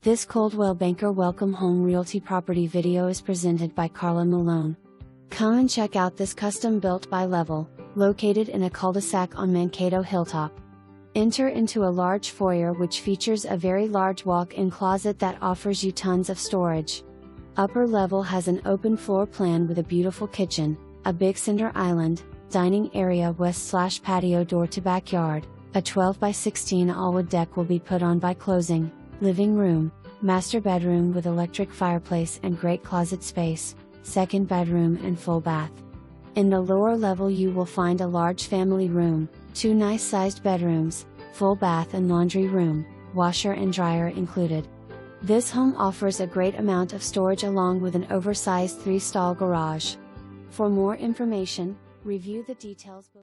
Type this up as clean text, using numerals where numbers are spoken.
This Coldwell Banker Welcome Home Realty property video is presented by Carla Malone. Come and check out this custom-built bi-level, located in a cul-de-sac on Mankato Hilltop. Enter into a large foyer which features a very large walk-in closet that offers you tons of storage. Upper level has an open floor plan with a beautiful kitchen, a big center island, dining area west/patio door to backyard. A 12 by 16 all-wood deck will be put on by closing. Living room, master bedroom with electric fireplace and great closet space, second bedroom and full bath. In the lower level you will find a large family room, 2 nice-sized bedrooms, full bath and laundry room, washer and dryer included. This home offers a great amount of storage along with an oversized 3-stall garage. For more information, review the details below.